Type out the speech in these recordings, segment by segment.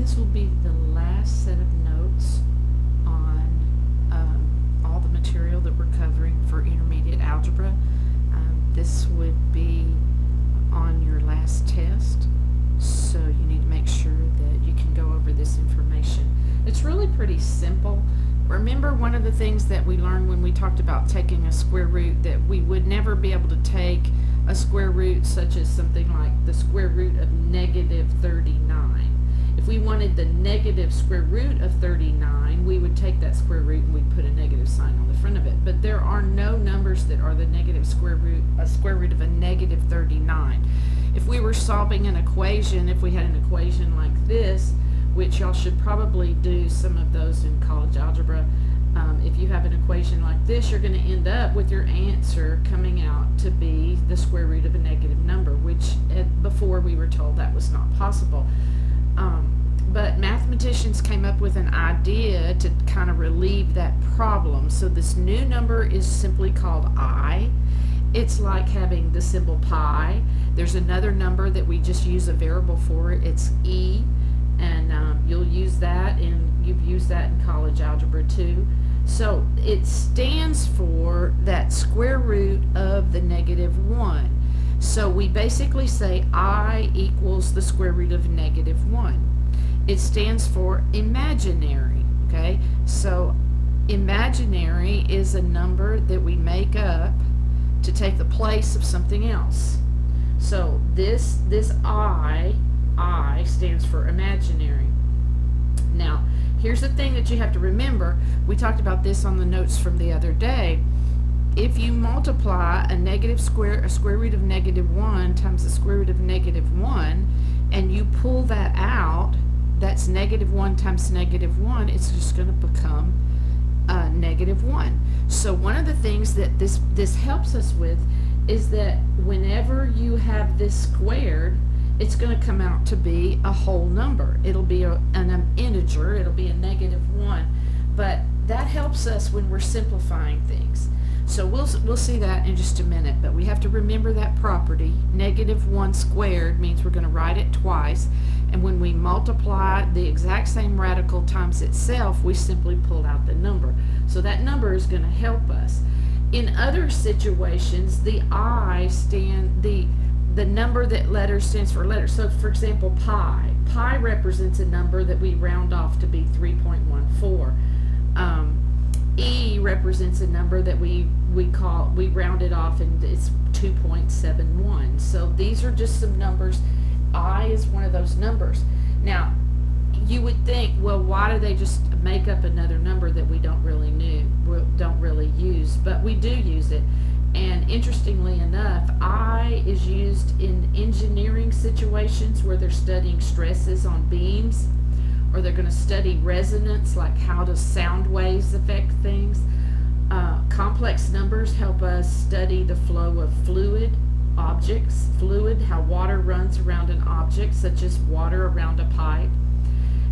This will be the last set of notes on all the material that we're covering for intermediate algebra. This would be on your last test, so you need to make sure that you can go over this information. It's really pretty simple. Remember, one of the things that we learned when we talked about taking a square root, that we would never be able to take a square root such as something like the square root of negative 39. If we wanted the negative square root of 39, we would take that square root and we'd put a negative sign on the front of it. But there are no numbers that are the negative square root, a square root of a negative 39. If we were solving an equation, if we had an equation like this, which y'all should probably do some of those in college algebra, if you have an equation like this, you're going to end up with your answer coming out to be the square root of a negative number, which before we were told that was not possible. But mathematicians came up with an idea to kind of relieve that problem. So this new number is simply called I. It's like having the symbol pi. There's another number that we just use a variable for. It's E, and you'll use that, and you've used that in college algebra too. So it stands for that square root of the negative 1. So we basically say I equals the square root of negative 1. It stands for imaginary, okay? So imaginary is a number that we make up to take the place of something else. So this I stands for imaginary. Now, here's the thing that you have to remember. We talked about this on the notes from the other day. If you multiply a square root of negative 1 times the square root of negative 1, and you pull that out, that's negative 1 times negative 1, it's just going to become negative 1. So one of the things that this helps us with is that whenever you have this squared, it's going to come out to be a whole number. It'll be an integer. It'll be a negative 1. But that helps us when we're simplifying things. So we'll see that in just a minute. But we have to remember that property. Negative 1 squared means we're going to write it twice. And when we multiply the exact same radical times itself, we simply pull out the number. So that number is going to help us. In other situations, the the number that letter stands for letter. So for example, pi. Pi represents a number that we round off to be 3.14. E represents a number that we round it off and it's 2.71. So these are just some numbers. I is one of those numbers. Now, you would think, well, why do they just make up another number that we don't really use? But we do use it. And interestingly enough, I is used in engineering situations where they're studying stresses on beams, or they're going to study resonance, like how does sound waves affect things. Complex numbers help us study the flow of fluid objects, how water runs around an object, such as water around a pipe.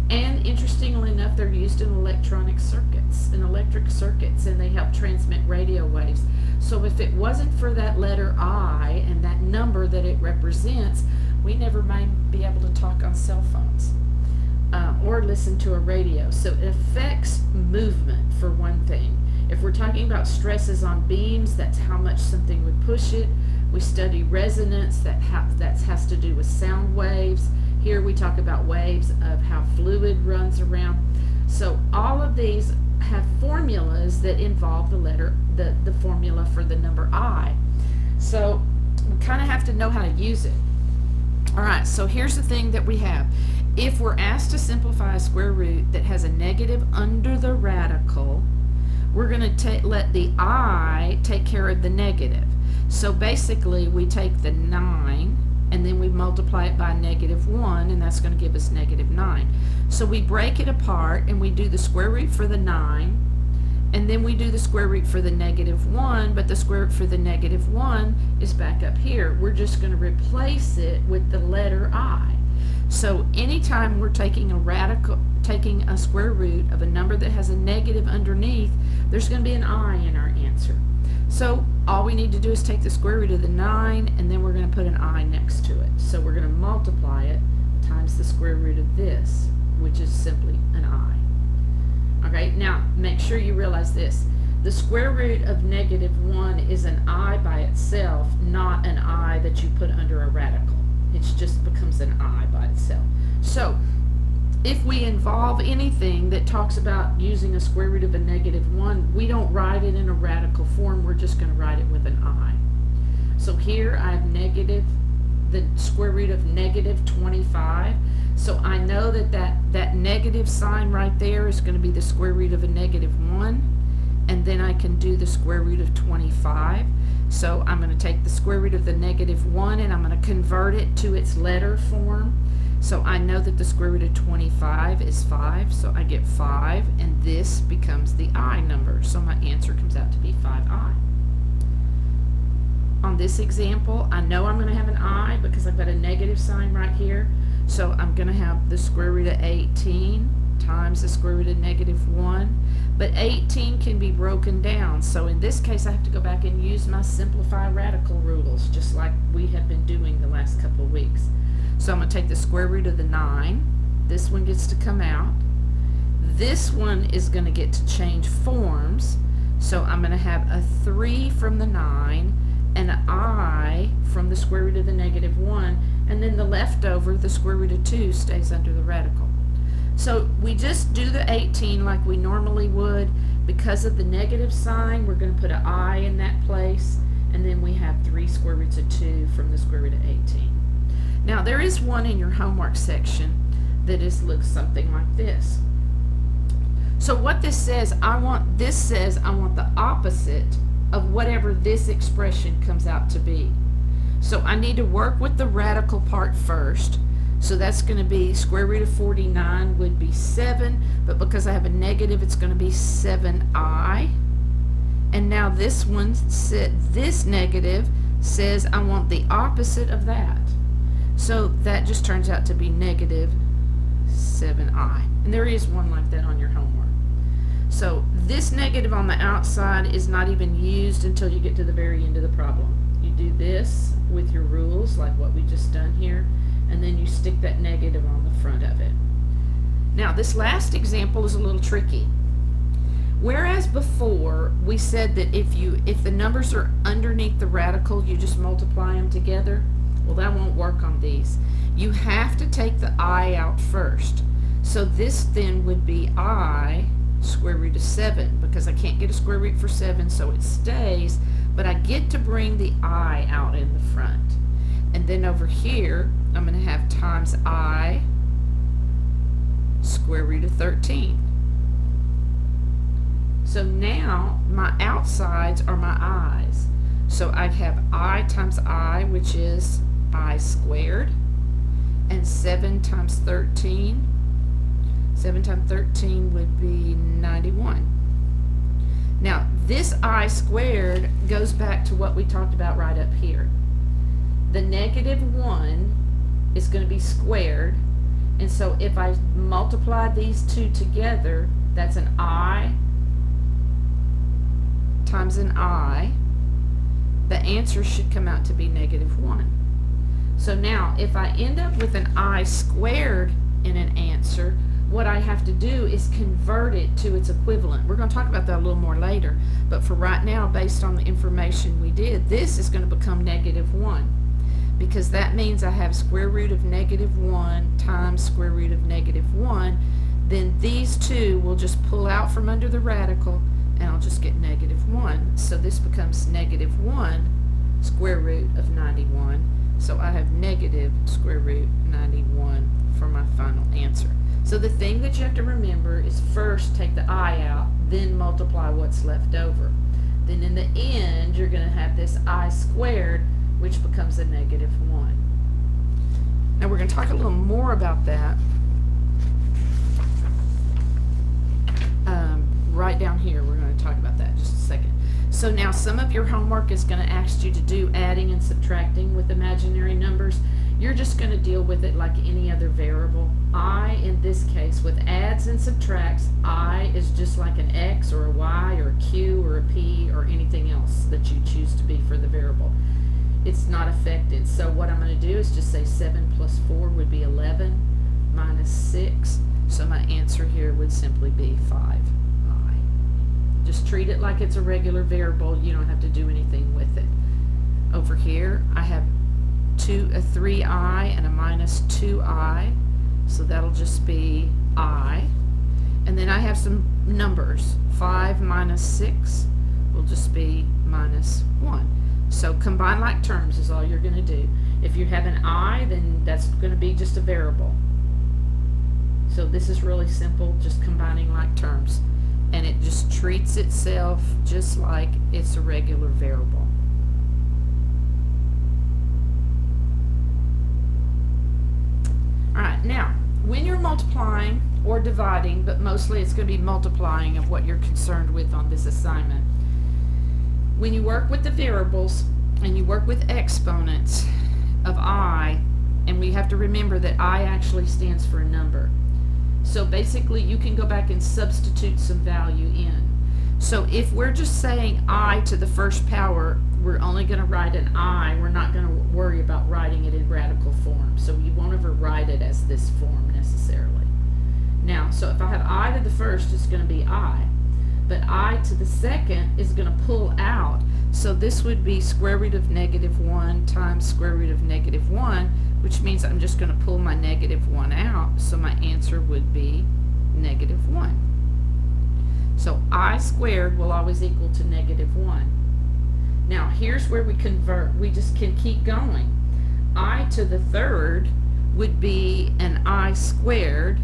And interestingly enough, they're used in electric circuits, and they help transmit radio waves. So if it wasn't for that letter I and that number that it represents, we never might be able to talk on cell phones or listen to a radio. So it affects movement, for one thing. If we're talking about stresses on beams, that's how much something would push it. We study resonance, that has to do with sound waves. Here we talk about waves of how fluid runs around. So all of these have formulas that involve the formula for the number I. So we kind of have to know how to use it. All right, so here's the thing that we have. If we're asked to simplify a square root that has a negative under the radical, we're going to let the I take care of the negative. So basically, we take the 9, and then we multiply it by negative 1, and that's going to give us negative 9. So we break it apart, and we do the square root for the 9, and then we do the square root for the negative 1, but the square root for the negative 1 is back up here. We're just going to replace it with the letter I. So anytime we're taking a square root of a number that has a negative underneath, there's going to be an I in our answer. So all we need to do is take the square root of the 9, and then we're going to put an I next to it. So we're going to multiply it times the square root of this, which is simply an I. Okay, now make sure you realize this. The square root of -1 is an I by itself, not an I that you put under a radical. It just becomes an I by itself. So if we involve anything that talks about using a square root of a -1, we don't write it in a radical form. We're just going to write it with an I. So here I have the square root of -25. So I know that negative sign right there is going to be the square root of a -1. And then I can do the square root of 25. So I'm going to take the square root of the -1 and I'm going to convert it to its letter form. So I know that the square root of 25 is 5, so I get 5, and this becomes the I number. So my answer comes out to be 5I. On this example, I know I'm going to have an I because I've got a negative sign right here. So I'm going to have the square root of 18 times the square root of -1. But 18 can be broken down. So in this case, I have to go back and use my simplify radical rules, just like we have been doing the last couple of weeks. So I'm going to take the square root of the 9. This one gets to come out. This one is going to get to change forms. So I'm going to have a 3 from the 9 and an I from the square root of the -1. And then the leftover, the square root of 2, stays under the radical. So we just do the 18 like we normally would. Because of the negative sign, we're going to put an I in that place. And then we have 3 square roots of 2 from the square root of 18. Now there is one in your homework section that looks something like this. So what this says, I want the opposite of whatever this expression comes out to be. So I need to work with the radical part first. So that's going to be square root of 49 would be 7, but because I have a negative, it's going to be 7I. And now this one, this negative says I want the opposite of that. So that just turns out to be -7I. And there is one like that on your homework. So this negative on the outside is not even used until you get to the very end of the problem. You do this with your rules, like what we just done here, and then you stick that negative on the front of it. Now this last example is a little tricky. Whereas before we said that if the numbers are underneath the radical, you just multiply them together. Well, that won't work on these. You have to take the I out first. So this then would be I square root of 7, because I can't get a square root for 7, so it stays, but I get to bring the I out in the front. And then over here, I'm going to have times I square root of 13. So now my outsides are my I's. So I'd have I times I, which is I squared, and 7 times 13. 7 times 13 would be 91. Now this I squared goes back to what we talked about right up here. The -1 is going to be squared, and so if I multiply these two together, that's an I times an I. The answer should come out to be -1. So now if I end up with an I squared in an answer, what I have to do is convert it to its equivalent. We're going to talk about that a little more later, but for right now, based on the information we did, this is going to become -1, because that means I have square root of -1 times square root of -1. Then these two will just pull out from under the radical, and I'll just get -1. So this becomes -1 square root of 91. So I have negative square root 91 for my final answer. So the thing that you have to remember is first take the I out, then multiply what's left over. Then in the end, you're going to have this I squared, which becomes a -1. Now we're going to talk a little more about that right down here. We're going to talk about that in just a second. So now some of your homework is going to ask you to do adding and subtracting with imaginary numbers. you're just going to deal with it like any other variable. I, in this case, with adds and subtracts, I is just like an X or a Y or a Q or a P or anything else that you choose to be for the variable. It's not affected. So what I'm going to do is just say 7 plus 4 would be 11 minus 6. So my answer here would simply be 5i. Just treat it like it's a regular variable. You don't have to do anything with it. Over here, I have a 3i and a minus 2i. So that'll just be I. And then I have some numbers. 5 minus 6 will just be minus 1. So combine like terms is all you're going to do. If you have an I, then that's going to be just a variable. So this is really simple, just combining like terms. And it just treats itself just like it's a regular variable. Alright, now, when you're multiplying or dividing, but mostly it's going to be multiplying of what you're concerned with on this assignment. When you work with the variables and you work with exponents of I, and we have to remember that I actually stands for a number. So basically you can go back and substitute some value in. So if we're just saying I to the first power, we're only going to write an I. We're not going to worry about writing it in radical form. So you won't ever write it as this form necessarily. Now, so if I have I to the first, it's going to be I. But I to the second is going to pull out. So this would be square root of negative 1 times square root of negative 1, which means I'm just going to pull my negative 1 out. So my answer would be negative 1. So I squared will always equal to negative 1. Now here's where we convert. We just can keep going. I to the third would be an I squared,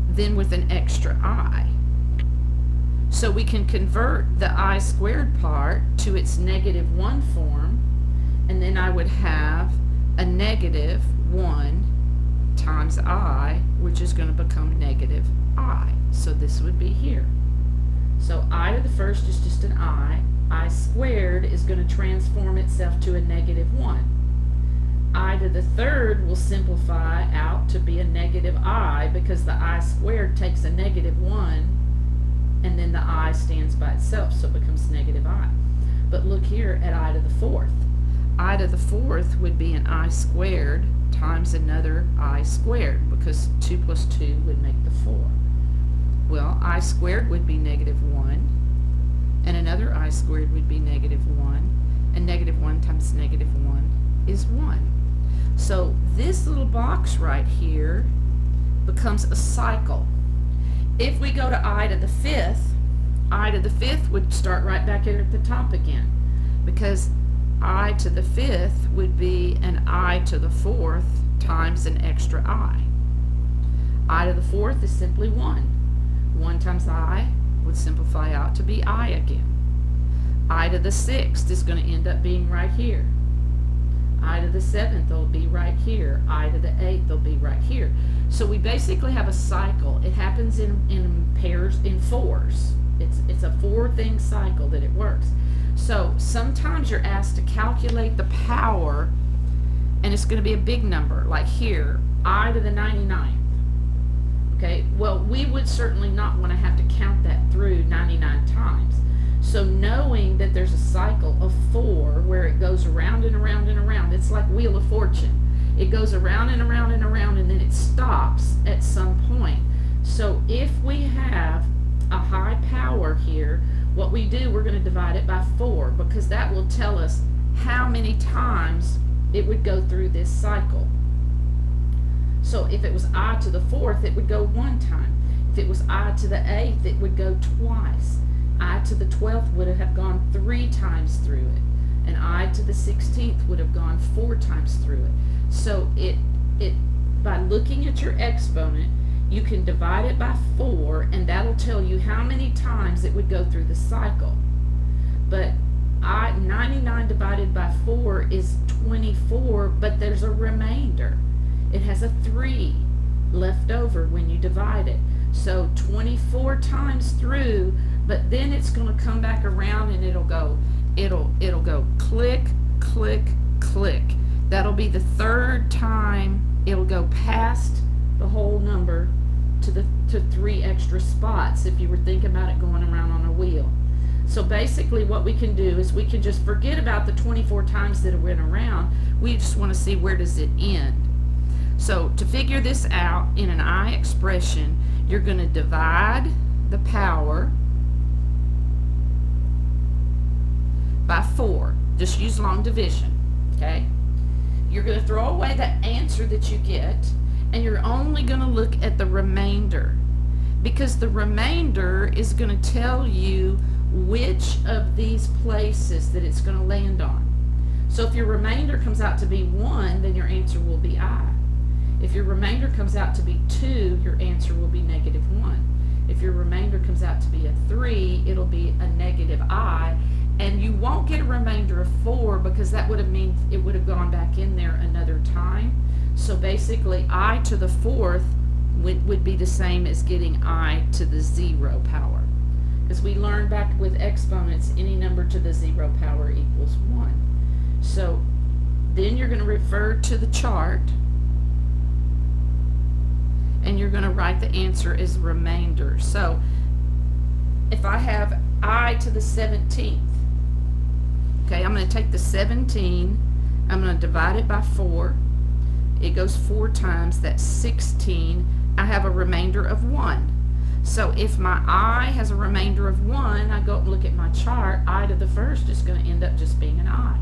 then with an extra I. So we can convert the I squared part to its negative 1 form, and then I would have a negative 1 times I, which is going to become negative I. So this would be here. So I to the first is just an I squared is going to transform itself to a negative 1. I to the third will simplify out to be a negative I, because the I squared takes a negative 1 and then the I stands by itself, so it becomes negative I. But look here at I to the fourth. I to the fourth would be an I squared times another I squared, because 2 plus 2 would make the 4. Well, I squared would be negative 1, and another I squared would be negative 1, and negative 1 times negative 1 is 1. So this little box right here becomes a cycle. If we go to I to the fifth would start right back here at the top again, because I to the fifth would be an I to the fourth times an extra I. I to the fourth is simply 1. 1 times I would simplify out to be I again. I to the sixth is going to end up being right here. I to the seventh will be right here. I to the eighth will be right here. So we basically have a cycle. It happens in pairs, in fours. It's a 4-thing cycle that it works. So sometimes you're asked to calculate the power, and it's going to be a big number, like here, I to the 99th. Okay, well, we would certainly not want to have to count that through 99 times. So knowing that there's a cycle of 4 where it goes around and around and around, it's like Wheel of Fortune. It goes around and around and around, and then it stops at some point. So if we have a high power here, what we do, we're going to divide it by 4, because that will tell us how many times it would go through this cycle. So if it was I to the fourth, it would go 1 time. If it was I to the eighth, it would go twice. I to the 12th would have gone 3 times through it, and I to the 16th would have gone 4 times through it. So it by looking at your exponent, you can divide it by 4, and that'll tell you how many times it would go through the cycle. But 99 divided by 4 is 24, but there's a remainder. It has a 3 left over when you divide it. So 24 times through, but then it's going to come back around and it'll go click, click, click. That'll be the third time it'll go past the whole number to 3 extra spots if you were thinking about it going around on a wheel. So basically what we can do is we can just forget about the 24 times that it went around. We just want to see where does it end. So to figure this out in an I expression, you're going to divide the power by 4. Just use long division, okay? You're going to throw away the answer that you get, and you're only going to look at the remainder, because the remainder is going to tell you which of these places that it's going to land on. So if your remainder comes out to be 1, then your answer will be I. If your remainder comes out to be 2, your answer will be -1. If your remainder comes out to be a 3, it'll be a -I, and you won't get a remainder of 4 because that would have meant it would have gone back in there another time. So basically I to the 4th would be the same as getting I to the 0 power. Because we learned back with exponents, any number to the 0 power equals 1. So then you're going to refer to the chart, and you're going to write the answer as remainder. So if I have I to the 17th, okay, I'm going to take the 17, I'm going to divide it by 4. It goes 4 times, that's 16. I have a remainder of 1. So if my I has a remainder of 1, I go and look at my chart, I to the 1st is going to end up just being an I.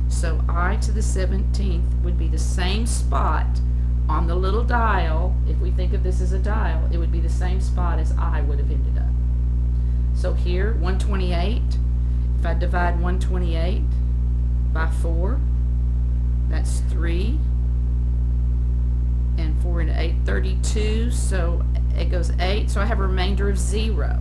So I to the 17th would be the same spot on the little dial. If we think of this as a dial, it would be the same spot as I would have ended up. So here, 128, if I divide 128 by 4, that's 3, and 4 into 8, 32, so it goes 8, so I have a remainder of 0.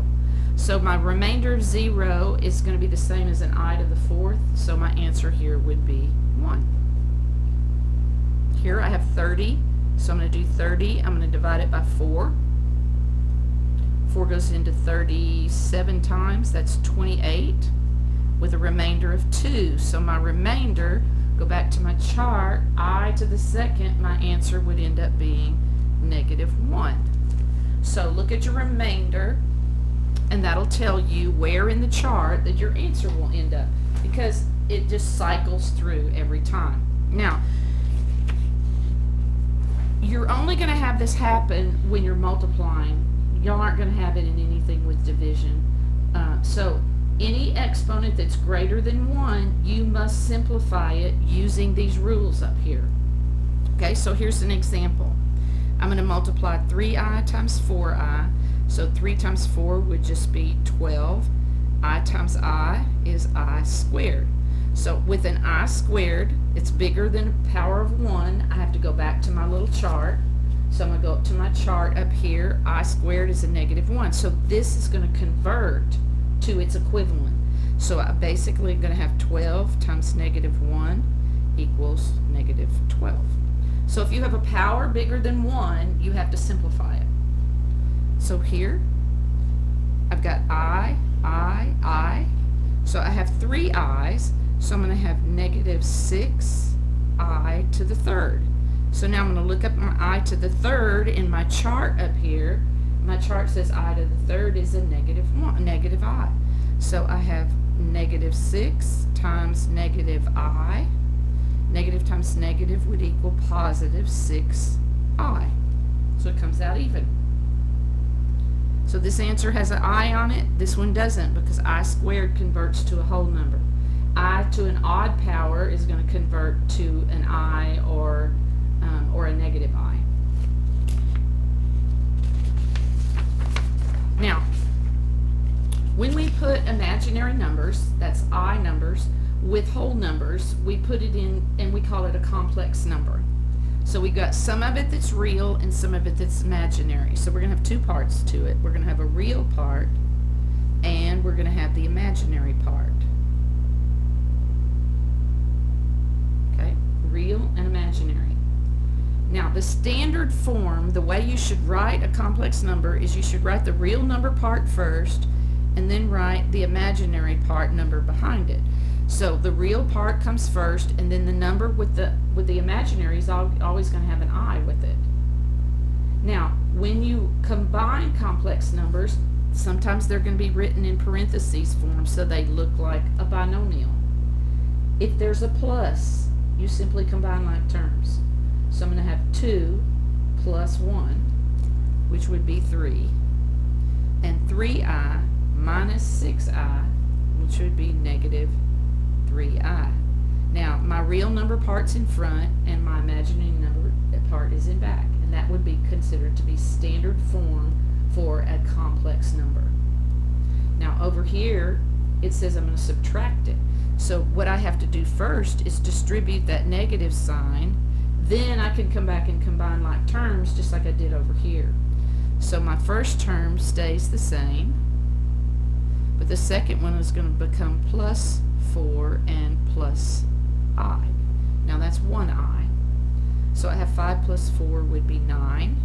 So my remainder of 0 is going to be the same as an I to the 4th, so my answer here would be 1. Here I have 30, so I'm going to do 30, I'm going to divide it by 4. 4 goes into 37 times, that's 28, with a remainder of 2. So my remainder, go back to my chart, I to the 2nd, my answer would end up being -1. So look at your remainder, and that'll tell you where in the chart that your answer will end up, because it just cycles through every time. Now, you're only going to have this happen when you're multiplying. Y'all aren't going to have it in anything with division. So any exponent that's greater than 1, you must simplify it using these rules up here. Okay, so here's an example. I'm going to multiply 3i times 4i. So 3 times 4 would just be 12. I times I is I squared. So with an I squared, it's bigger than a power of 1. I have to go back to my little chart. So I'm going to go up to my chart up here. I squared is a -1. So this is going to convert to its equivalent. So I basically am going to have 12 times -1 equals -12. So if you have a power bigger than 1, you have to simplify it. So here, I've got I. So I have 3 i's, so I'm going to have -6i to the 3rd. So now I'm going to look up my I to the 3rd in my chart up here. My chart says I to the 3rd is a -I. So I have -6 times -I. Negative times negative would equal +6i. So it comes out even. So this answer has an I on it. This one doesn't, because I squared converts to a whole number. I to an odd power is going to convert to an I or a negative I. Now, when we put imaginary numbers, that's I numbers, with whole numbers, we put it in and we call it a complex number. So we got some of it that's real and some of it that's imaginary. So we're going to have 2 parts to it. We're going to have a real part and we're going to have the imaginary part. Okay, real and imaginary. Now the standard form, the way you should write a complex number is you should write the real number part first and then write the imaginary part number behind it. So the real part comes first, and then the number with the imaginary is always going to have an I with it. Now, when you combine complex numbers, sometimes they're going to be written in parentheses form so they look like a binomial. If there's a plus, you simply combine like terms. So I'm going to have 2 plus 1, which would be 3, and 3i minus 6i, which would be negative 3i. Now, my real number part's in front, and my imaginary number part is in back, and that would be considered to be standard form for a complex number. Now, over here, it says I'm going to subtract it. So what I have to do first is distribute that negative sign. Then I can come back and combine like terms just like I did over here. So my first term stays the same, but the second one is going to become plus 4 and plus I. Now that's 1i. So I have 5 plus 4 would be 9.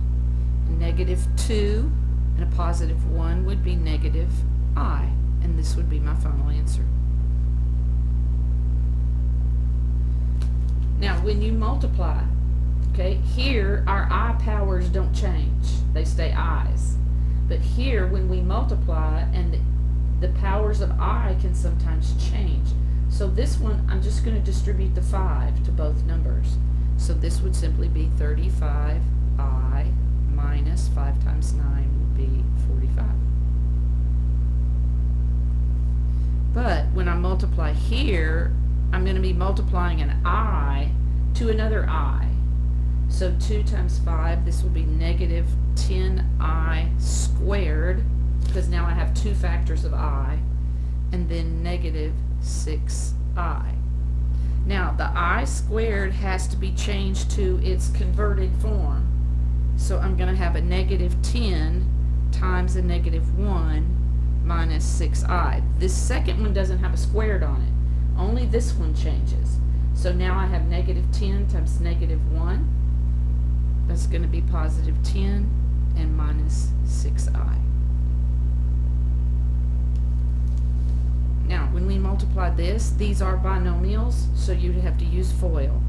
Negative 2 and a positive 1 would be negative I. And this would be my final answer. Now when you multiply, okay, here our I powers don't change. They stay I's. But here when we multiply, and the powers of I can sometimes change. So this one, I'm just going to distribute the 5 to both numbers. So this would simply be 35i minus 5 times 9 would be 45. But when I multiply here, I'm going to be multiplying an I to another I. So 2 times 5, this will be negative 10i squared, because now I have two factors of I, and then negative 6i. Now the I squared has to be changed to its converted form. So I'm going to have a negative 10 times a negative 1 minus 6i. This second one doesn't have a squared on it. Only this one changes. So now I have negative 10 times negative 1. That's going to be positive 10 and minus 6i. Now, when we multiply this, these are binomials, so you'd have to use FOIL.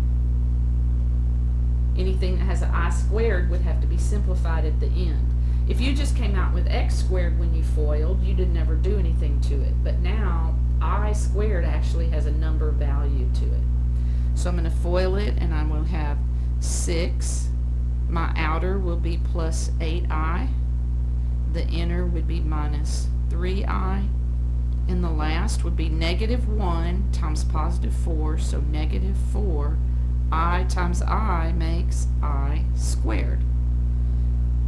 Anything that has an I squared would have to be simplified at the end. If you just came out with x squared when you FOILed, you did never do anything to it. But now, I squared actually has a number value to it. So I'm going to FOIL it, and I will have 6. My outer will be plus 8i. The inner would be minus 3i. And the last would be negative 1 times positive 4, so negative 4. I times I makes I squared.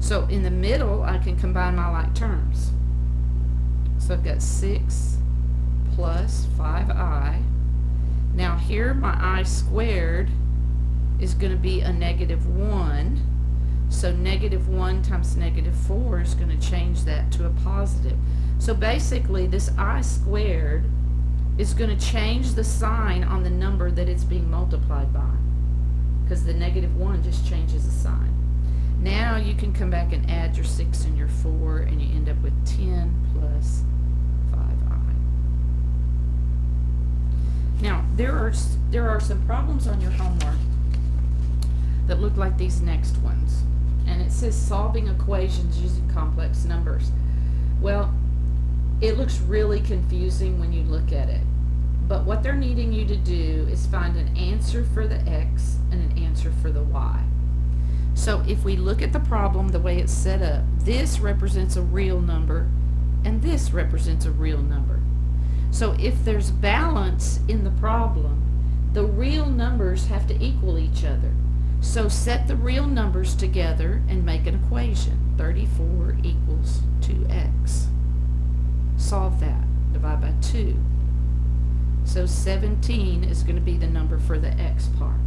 So in the middle, I can combine my like terms. So I've got 6 plus 5i. Now here my I squared is going to be a negative 1. So negative 1 times negative 4 is going to change that to a positive. So basically this I squared is going to change the sign on the number that it's being multiplied by, because the negative 1 just changes the sign. Now you can come back and add your 6 and your 4, and you end up with 10 plus 5i. Now there are some problems on your homework that look like these next ones, and it says solving equations using complex numbers. Well, it looks really confusing when you look at it, but what they're needing you to do is find an answer for the x and an answer for the y. So if we look at the problem the way it's set up, this represents a real number and this represents a real number. So if there's balance in the problem, the real numbers have to equal each other. So set the real numbers together and make an equation. 34 equals 2x. Solve that. Divide by 2. So 17 is going to be the number for the x part.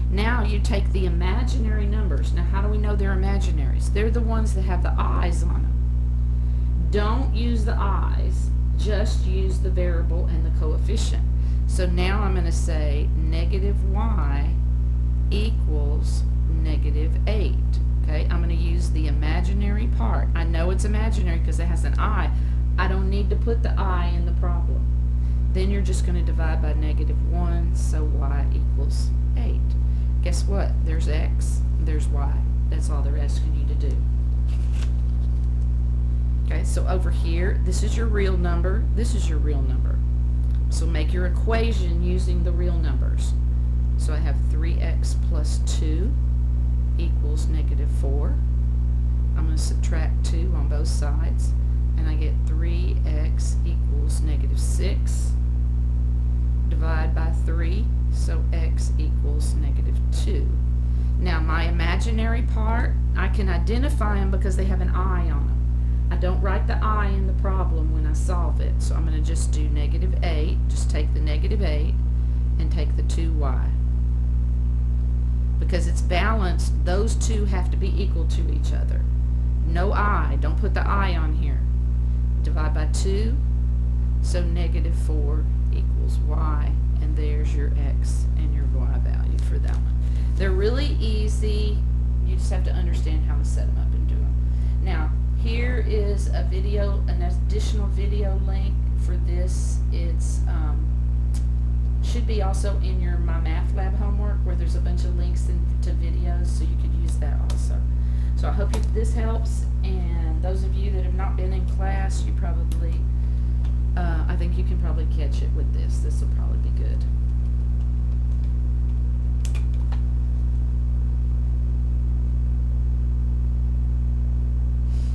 Now you take the imaginary numbers. Now how do we know they're imaginaries? They're the ones that have the i's on them. Don't use the i's. Just use the variable and the coefficient. So now I'm going to say negative y equals negative 8. Okay, I'm going to use the imaginary part. I know it's imaginary because it has an I. I don't need to put the I in the problem. Then you're just going to divide by -1, so y equals 8. Guess what? There's x, there's y. That's all they're asking you to do. Okay, so over here, this is your real number, this is your real number. So make your equation using the real numbers. So I have 3x plus 2 equals -4. I'm going to subtract 2 on both sides, and I get 3x equals -6. Divide by 3, so x equals -2. Now my imaginary part, I can identify them because they have an I on them. I don't write the I in the problem when I solve it, so I'm going to just do -8, just take the -8 and take the 2y. Because it's balanced, those two have to be equal to each other. No I, don't put the I on here. Divide by 2, so -4 equals y, and there's your x and your y value for that one. They're really easy, you just have to understand how to set them up and do them. Now, here is a video, an additional video link for this. It's should be also in your My Math Lab homework, where there's a bunch of links to videos, so you could use that also. So I hope this helps, and those of you that have not been in class, you probably, I think you can probably catch it with this. This will